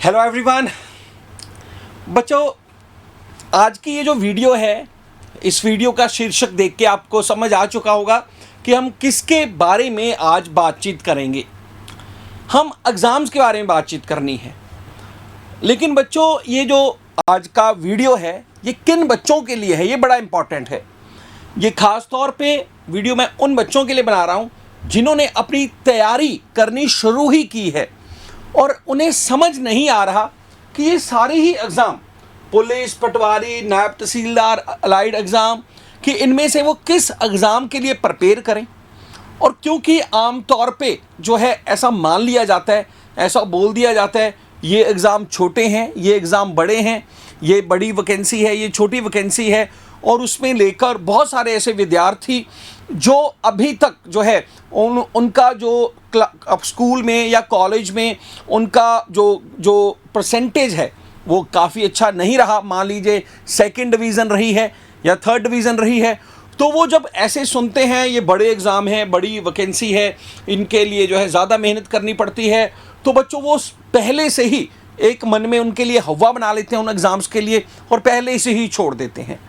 Hello everyone. बच्चों, आज की ये जो वीडियो है, इस वीडियो का शीर्षक देख के आपको समझ आ चुका होगा कि हम किसके बारे में आज बातचीत करेंगे। हम एग्ज़ाम्स के बारे में बातचीत करनी है। लेकिन बच्चों, ये जो आज का वीडियो है ये किन बच्चों के लिए है, ये बड़ा इम्पॉर्टेंट है। ये ख़ास तौर पे वीडियो मैं उन बच्चों के लिए बना रहा हूँ जिन्होंने अपनी तैयारी करनी शुरू ही की है और उन्हें समझ नहीं आ रहा कि ये सारे ही एग्ज़ाम, पुलिस, पटवारी, नायब तहसीलदार, अलाइड एग्ज़ाम, कि इनमें से वो किस एग्ज़ाम के लिए प्रिपेयर करें। और क्योंकि आम तौर पे जो है ऐसा मान लिया जाता है, ऐसा बोल दिया जाता है, ये एग्ज़ाम छोटे हैं, ये एग्ज़ाम बड़े हैं, ये बड़ी वैकेंसी है, ये छोटी वैकेंसी है, और उसमें लेकर बहुत सारे ऐसे विद्यार्थी जो अभी तक जो है उनका जो अब स्कूल में या कॉलेज में उनका जो परसेंटेज है वो काफ़ी अच्छा नहीं रहा। मान लीजिए सेकंड डिवीज़न रही है या थर्ड डिवीज़न रही है, तो वो जब ऐसे सुनते हैं ये बड़े एग्ज़ाम हैं, बड़ी वैकेंसी है, इनके लिए जो है ज़्यादा मेहनत करनी पड़ती है, तो बच्चों वो पहले से ही एक मन में उनके लिए हवा बना लेते हैं उन एग्ज़ाम्स के लिए और पहले से ही छोड़ देते हैं।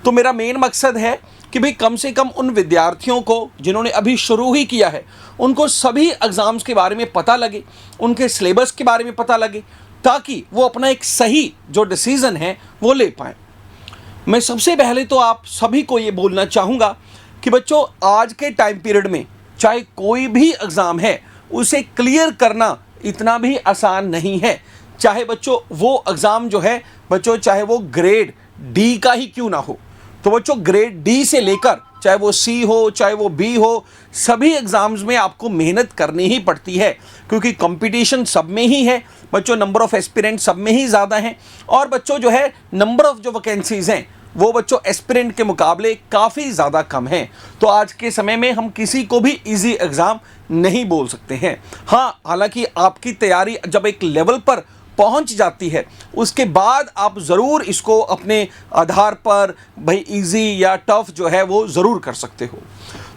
तो मेरा मेन मकसद है कि भाई कम से कम उन विद्यार्थियों को जिन्होंने अभी शुरू ही किया है उनको सभी एग्ज़ाम्स के बारे में पता लगे, उनके सिलेबस के बारे में पता लगे, ताकि वो अपना एक सही जो डिसीज़न है वो ले पाएँ। मैं सबसे पहले तो आप सभी को ये बोलना चाहूँगा कि बच्चों, आज के टाइम पीरियड में चाहे कोई भी एग्ज़ाम है उसे क्लियर करना इतना भी आसान नहीं है। चाहे बच्चों वो एग्ज़ाम जो है बच्चों, चाहे वो ग्रेड डी का ही क्यों ना हो, तो बच्चों ग्रेड डी से लेकर चाहे वो सी हो चाहे वो बी हो, सभी एग्ज़ाम्स में आपको मेहनत करनी ही पड़ती है, क्योंकि कंपटीशन सब में ही है बच्चों, नंबर ऑफ़ एस्पिरेंट सब में ही ज़्यादा हैं, और बच्चों जो है नंबर ऑफ़ जो वैकेंसीज़ हैं वो बच्चों एस्पिरेंट के मुकाबले काफ़ी ज़्यादा कम हैं। तो आज के समय में हम किसी को भी इजी एग्ज़ाम नहीं बोल सकते हैं। हाँ, हालांकि आपकी तैयारी जब एक लेवल पर पहुंच जाती है उसके बाद आप ज़रूर इसको अपने आधार पर भाई इजी या टफ़ जो है वो ज़रूर कर सकते हो।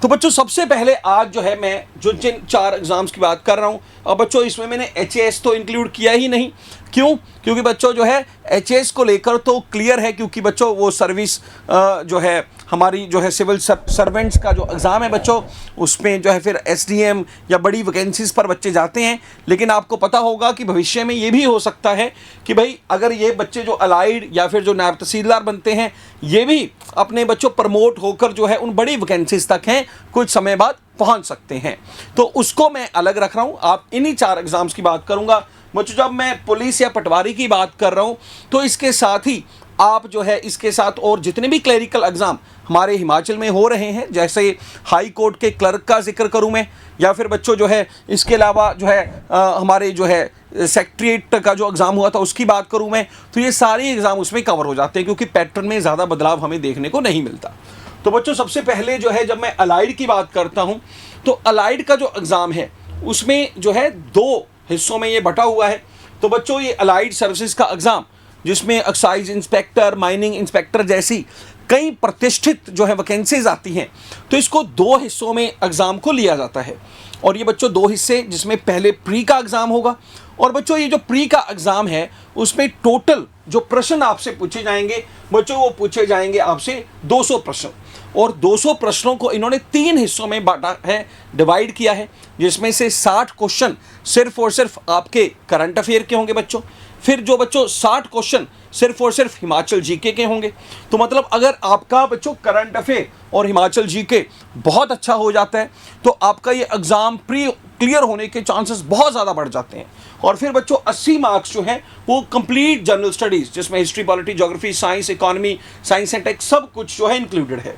तो बच्चों, सबसे पहले आज जो है मैं जिन 4 एग्ज़ाम्स की बात कर रहा हूँ, और बच्चों इसमें मैंने एचएएस तो इंक्लूड किया ही नहीं। क्यों? क्योंकि बच्चों जो है एचएएस को लेकर तो क्लियर है, क्योंकि बच्चों वो सर्विस जो है हमारी जो है सिविल सर्वेंट्स का जो एग्ज़ाम है बच्चों, उसमें जो है फिर एसडीएम या बड़ी वैकेंसीज़ पर बच्चे जाते हैं। लेकिन आपको पता होगा कि भविष्य में ये भी हो सकता है कि भाई अगर ये बच्चे जो अलाइड या फिर जो नायब तहसीलदार बनते हैं, ये भी अपने बच्चों प्रमोट होकर जो है उन बड़ी वैकेंसीज़ तक हैं कुछ समय बाद पहुंच सकते हैं। तो उसको मैं अलग रख रहा हूं। आप इन्हीं 4 एग्ज़ाम्स की बात करूंगा बच्चों। जब मैं पुलिस या पटवारी की बात कर रहा हूं तो इसके साथ ही आप जो है इसके साथ और जितने भी क्लरिकल एग्ज़ाम हमारे हिमाचल में हो रहे हैं, जैसे हाई कोर्ट के क्लर्क का जिक्र करूं मैं, या फिर बच्चों जो है इसके अलावा जो है हमारे जो है सेक्रेटरीट का जो एग्ज़ाम हुआ था उसकी बात करूं मैं, तो ये सारे एग्ज़ाम उसमें कवर हो जाते हैं, क्योंकि पैटर्न में ज़्यादा बदलाव हमें देखने को नहीं मिलता। तो बच्चों, सबसे पहले जो है जब मैं अलाइड की बात करता हूं तो अलाइड का जो एग्ज़ाम है उसमें जो है 2 हिस्सों में ये बटा हुआ है। तो बच्चों, ये अलाइड सर्विसेज का एग्ज़ाम जिसमें एक्साइज इंस्पेक्टर, माइनिंग इंस्पेक्टर जैसी कई प्रतिष्ठित जो है वैकेंसीज आती हैं, तो इसको 2 हिस्सों में एग्ज़ाम को लिया जाता है। और ये बच्चों 2 हिस्से, जिसमें पहले प्री का एग्ज़ाम होगा, और बच्चों ये जो प्री का एग्ज़ाम है उसमें टोटल जो प्रश्न आपसे पूछे जाएंगे बच्चों, वो पूछे जाएंगे आपसे 200 प्रश्न, और 200 प्रश्नों को इन्होंने 3 हिस्सों में बांटा है, डिवाइड किया है, जिसमें से 60 क्वेश्चन सिर्फ और सिर्फ आपके करंट अफेयर के होंगे बच्चों। फिर जो बच्चों 60 क्वेश्चन सिर्फ और सिर्फ हिमाचल जीके के होंगे। तो मतलब अगर आपका बच्चों करंट अफेयर और हिमाचल जीके बहुत अच्छा हो जाता है तो आपका ये एग्ज़ाम प्री क्लियर होने के चांसेस बहुत ज़्यादा बढ़ जाते हैं। और फिर बच्चों 80 मार्क्स जो हैं वो कंप्लीट जनरल स्टडीज़, जिसमें history, polity, geography, science, economy, science and tech सब कुछ जो है इंक्लूडेड है।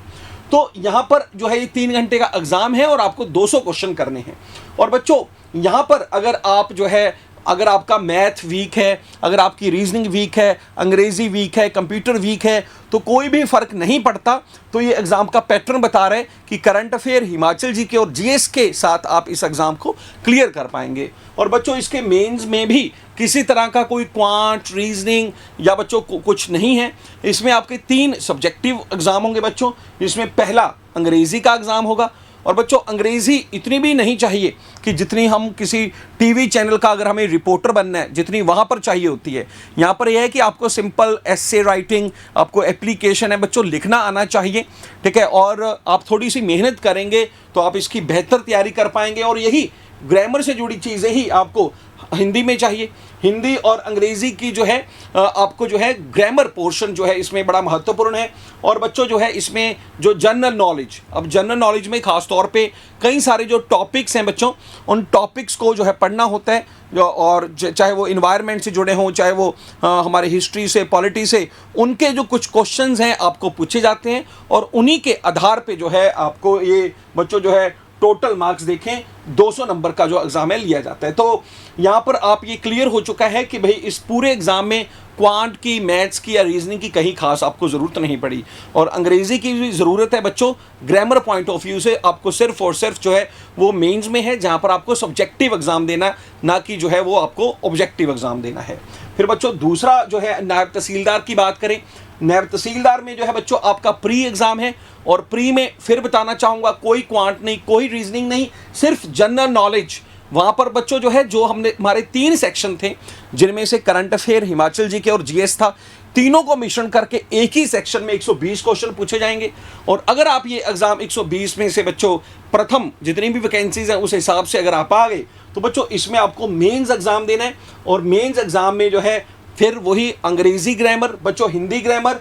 तो यहाँ पर जो है ये 3 घंटे का एग्ज़ाम है और आपको 200 क्वेश्चन करने हैं। और बच्चों यहाँ पर अगर आप जो है अगर आपका मैथ वीक है, अगर आपकी रीजनिंग वीक है, अंग्रेज़ी वीक है, कंप्यूटर वीक है, तो कोई भी फ़र्क नहीं पड़ता। तो ये एग्ज़ाम का पैटर्न बता रहे हैं कि करंट अफेयर, हिमाचल जीके और जीएस के साथ आप इस एग्ज़ाम को क्लियर कर पाएंगे। और बच्चों इसके मेंस में भी किसी तरह का कोई क्वांट, रीजनिंग या बच्चों कुछ नहीं है। इसमें आपके 3 सब्जेक्टिव एग्ज़ाम होंगे बच्चों, जिसमें पहला अंग्रेज़ी का एग्ज़ाम होगा, और बच्चों अंग्रेज़ी इतनी भी नहीं चाहिए कि जितनी हम किसी टीवी चैनल का अगर हमें रिपोर्टर बनना है जितनी वहाँ पर चाहिए होती है। यहाँ पर यह है कि आपको सिंपल एस्से राइटिंग, आपको एप्लीकेशन है बच्चों लिखना आना चाहिए, ठीक है। और आप थोड़ी सी मेहनत करेंगे तो आप इसकी बेहतर तैयारी कर पाएंगे। और यही ग्रामर से जुड़ी चीज़ें ही आपको हिंदी में चाहिए। हिंदी और अंग्रेज़ी की जो है आपको जो है ग्रामर पोर्शन जो है इसमें बड़ा महत्वपूर्ण है। और बच्चों जो है इसमें जो जनरल नॉलेज, अब जनरल नॉलेज में ख़ास तौर पे कई सारे जो टॉपिक्स हैं बच्चों, उन टॉपिक्स को जो है पढ़ना होता है। और चाहे वो इन्वायरमेंट से जुड़े हों, चाहे वो हमारे हिस्ट्री से, पॉलिटी से, उनके जो कुछ क्वेश्चंस हैं आपको पूछे जाते हैं और उन्हीं के आधार पे जो है आपको ये बच्चों जो है टोटल मार्क्स देखें 200 नंबर का जो एग्ज़ाम है लिया जाता है। तो यहाँ पर आप ये क्लियर हो चुका है कि भाई इस पूरे एग्ज़ाम में क्वांट की, मैथ्स की या रीजनिंग की कहीं खास आपको ज़रूरत नहीं पड़ी। और अंग्रेज़ी की भी ज़रूरत है बच्चों, ग्रामर पॉइंट ऑफ व्यू से आपको सिर्फ और सिर्फ जो है वो मेंस में है, जहाँ पर आपको सब्जेक्टिव एग्ज़ाम देना, ना कि जो है वो आपको ऑब्जेक्टिव एग्ज़ाम देना है। फिर बच्चों दूसरा जो है नायब तहसीलदार की बात करें। नायब तहसीलदार में जो है बच्चों आपका प्री एग्ज़ाम है और प्री में फिर बताना चाहूँगा कोई क्वांट नहीं, कोई रीजनिंग नहीं, सिर्फ जनरल नॉलेज। वहाँ पर बच्चों जो है जो हमने हमारे 3 सेक्शन थे जिनमें से करंट अफेयर, हिमाचल जीके और जीएस था, तीनों को मिश्रण करके एक ही सेक्शन में 120 क्वेश्चन पूछे जाएंगे। और अगर आप ये एग्ज़ाम 120 में से बच्चों प्रथम जितनी भी वैकेंसीज हैं उस हिसाब से अगर आप आ गए तो बच्चों इसमें आपको मेंस एग्ज़ाम देना है। और मेंस एग्ज़ाम में जो है फिर वही अंग्रेज़ी ग्रामर बच्चों, हिंदी ग्रामर,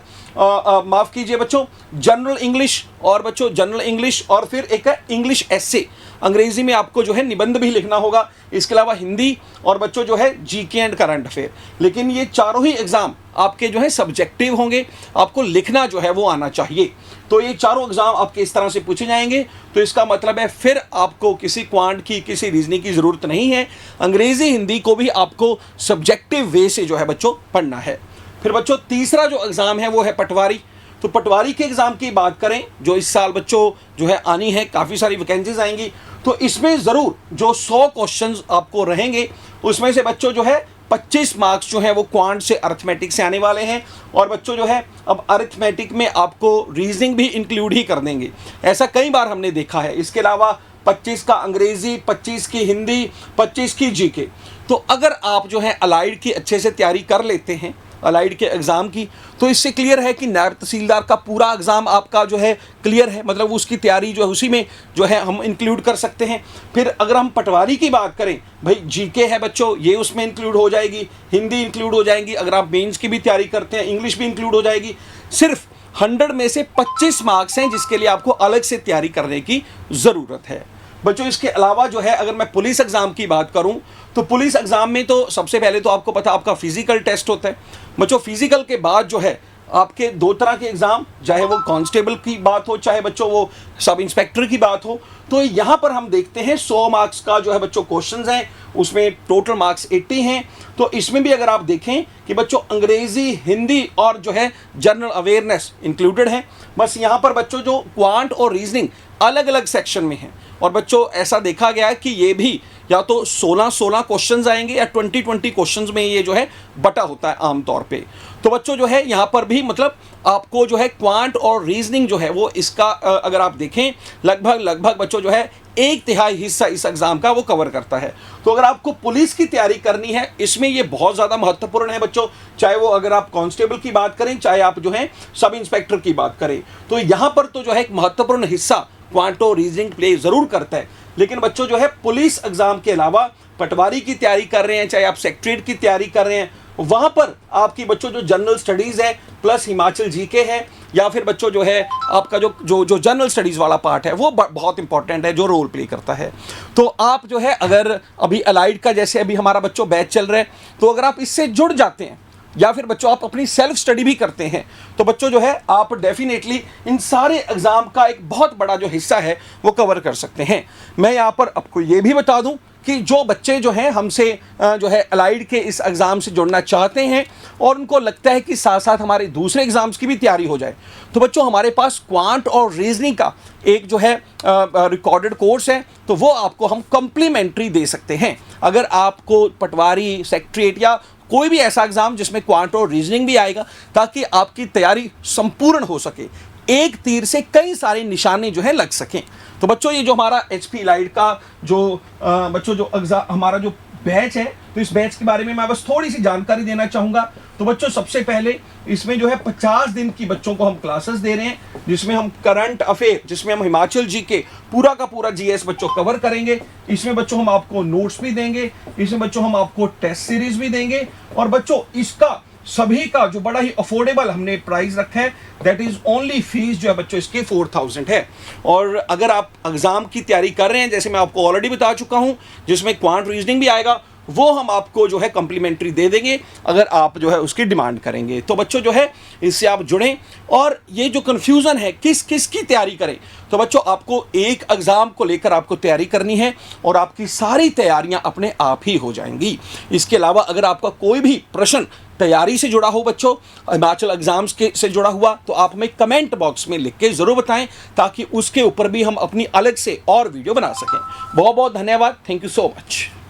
माफ़ कीजिए बच्चों जनरल इंग्लिश, और बच्चों जनरल इंग्लिश और फिर एक है इंग्लिश एस्से। अंग्रेज़ी में आपको जो है निबंध भी लिखना होगा, इसके अलावा हिंदी और बच्चों जो है जीके एंड करंट अफेयर। लेकिन ये चारों ही एग्ज़ाम आपके जो है सब्जेक्टिव होंगे, आपको लिखना जो है वो आना चाहिए। तो ये चारों एग्ज़ाम आपके इस तरह से पूछे जाएंगे। तो इसका मतलब है फिर आपको किसी क्वांट की, किसी रीजनिंग की ज़रूरत नहीं है। अंग्रेज़ी, हिंदी को भी आपको सब्जेक्टिव वे से जो है बच्चों पढ़ना है। फिर बच्चों तीसरा जो एग्ज़ाम है वो है पटवारी। तो पटवारी के एग्ज़ाम की बात करें जो इस साल बच्चों जो है आनी है, काफ़ी सारी वैकेंसीज आएंगी। तो इसमें ज़रूर जो 100 क्वेश्चंस आपको रहेंगे उसमें से बच्चों जो है 25 मार्क्स जो है वो क्वांट से, अरिथमेटिक से आने वाले हैं। और बच्चों जो है अब अरिथमेटिक में आपको रीजनिंग भी इंक्लूड ही कर देंगे, ऐसा कई बार हमने देखा है। इसके अलावा 25 का अंग्रेज़ी, 25 की हिंदी, 25 की जीके। तो अगर आप जो है अलाइड की अच्छे से तैयारी कर लेते हैं, अलाइड के एग्ज़ाम की, तो इससे क्लियर है कि नायब तहसीलदार का पूरा एग्ज़ाम आपका जो है क्लियर है, मतलब उसकी तैयारी जो है उसी में जो है हम इंक्लूड कर सकते हैं। फिर अगर हम पटवारी की बात करें, भाई जीके है बच्चों, ये उसमें इंक्लूड हो जाएगी, हिंदी इंक्लूड हो जाएगी, अगर आप मेंस की भी तैयारी करते हैं इंग्लिश भी इंक्लूड हो जाएगी। सिर्फ 100 में से 25 मार्क्स हैं जिसके लिए आपको अलग से तैयारी करने की ज़रूरत है बच्चों। इसके अलावा जो है अगर मैं पुलिस एग्ज़ाम की बात करूं तो पुलिस एग्ज़ाम में तो सबसे पहले तो आपको पता आपका फिजिकल टेस्ट होता है बच्चों। फिजिकल के बाद जो है आपके 2 तरह के एग्ज़ाम, चाहे वो कांस्टेबल की बात हो, चाहे बच्चों वो सब इंस्पेक्टर की बात हो। तो यहाँ पर हम देखते हैं 100 मार्क्स का जो है बच्चों क्वेश्चंस हैं, उसमें टोटल मार्क्स 80 हैं। तो इसमें भी अगर आप देखें कि बच्चों अंग्रेज़ी, हिंदी और जो है जनरल अवेयरनेस इंक्लूडेड है। बस यहाँ पर बच्चों जो क्वांट और रीजनिंग अलग अलग सेक्शन में हैं। और बच्चों ऐसा देखा गया है कि ये भी या तो 16 क्वेश्चंस आएंगे या 20 क्वेश्चंस में ये जो है बटा होता है आमतौर पे। तो बच्चों जो है यहाँ पर भी मतलब आपको जो है क्वांट और रीजनिंग जो है वो इसका अगर आप देखें लगभग बच्चों जो है 1/3 हिस्सा इस एग्ज़ाम का वो कवर करता है। तो अगर आपको पुलिस की तैयारी करनी है इसमें ये बहुत ज़्यादा महत्वपूर्ण है बच्चों, चाहे वो अगर आप कांस्टेबल की बात करें, चाहे आप जो है सब इंस्पेक्टर की बात करें। तो यहाँ पर तो जो है एक महत्वपूर्ण हिस्सा क्वांटो रीजनिंग प्ले ज़रूर करता है। लेकिन बच्चों जो है पुलिस एग्ज़ाम के अलावा पटवारी की तैयारी कर रहे हैं, चाहे आप सेक्रेटरीट की तैयारी कर रहे हैं, वहाँ पर आपकी बच्चों जो जनरल स्टडीज़ है प्लस हिमाचल जीके है, या फिर बच्चों जो है आपका जो जनरल स्टडीज़ वाला पार्ट है वो बहुत इंपॉर्टेंट है, जो रोल प्ले करता है। तो आप जो है अगर अभी अलाइड का जैसे अभी हमारा बच्चों बैच चल रहा है, तो अगर आप इससे जुड़ जाते हैं या फिर बच्चों आप अपनी सेल्फ स्टडी भी करते हैं, तो बच्चों जो है आप डेफिनेटली इन सारे एग्ज़ाम का एक बहुत बड़ा जो हिस्सा है वो कवर कर सकते हैं। मैं यहाँ पर आपको ये भी बता दूं कि जो बच्चे जो हैं हमसे जो है अलाइड के इस एग्ज़ाम से जुड़ना चाहते हैं और उनको लगता है कि साथ साथ हमारे दूसरे एग्ज़ाम्स की भी तैयारी हो जाए, तो बच्चों हमारे पास क्वांट और रीजनिंग का एक जो है रिकॉर्डेड कोर्स है, तो वो आपको हम कम्प्लीमेंट्री दे सकते हैं। अगर आपको पटवारी, सेक्रेटरीट या कोई भी ऐसा एग्ज़ाम जिसमें क्वांट और रीजनिंग भी आएगा, ताकि आपकी तैयारी संपूर्ण हो सके, एक तीर से कई सारे निशाने जो है लग सकें। तो बच्चों ये जो हमारा HP इलाइट का जो बच्चों जो हमारा जो बैच है, तो इस बैच के बारे में मैं बस थोड़ी सी जानकारी देना चाहूँगा। तो बच्चों सबसे पहले इसमें जो है 50 दिन की बच्चों को हम क्लासेस दे रहे हैं, जिसमें हम करंट अफेयर, जिसमें हम हिमाचल जी के पूरा का पूरा GS बच्चों कवर करेंगे। इसमें बच्चों हम आपको नोट्स भी देंगे, इसमें बच्चों हम आपको टेस्ट सीरीज भी देंगे, और बच्चों इसका सभी का जो बड़ा ही अफोर्डेबल हमने प्राइस रखा है, दैट इज ओनली फीस जो है बच्चों इसके 4000 है। और अगर आप एग्जाम की तैयारी कर रहे हैं, जैसे मैं आपको ऑलरेडी बता चुका हूं, जिसमें क्वांट रीजनिंग भी आएगा, वो हम आपको जो है कम्प्लीमेंट्री दे देंगे अगर आप जो है उसकी डिमांड करेंगे। तो बच्चों जो है इससे आप जुड़ें। और ये जो कन्फ्यूज़न है किस किस की तैयारी करें, तो बच्चों आपको एक एग्ज़ाम को लेकर आपको तैयारी करनी है और आपकी सारी तैयारियां अपने आप ही हो जाएंगी। इसके अलावा अगर आपका कोई भी प्रश्न तैयारी से जुड़ा हो बच्चों, हिमाचल एग्जाम्स के से जुड़ा हुआ, तो आप हमें कमेंट बॉक्स में लिख के ज़रूर बताएं, ताकि उसके ऊपर भी हम अपनी अलग से और वीडियो बना सकें। बहुत बहुत धन्यवाद। Thank you so much.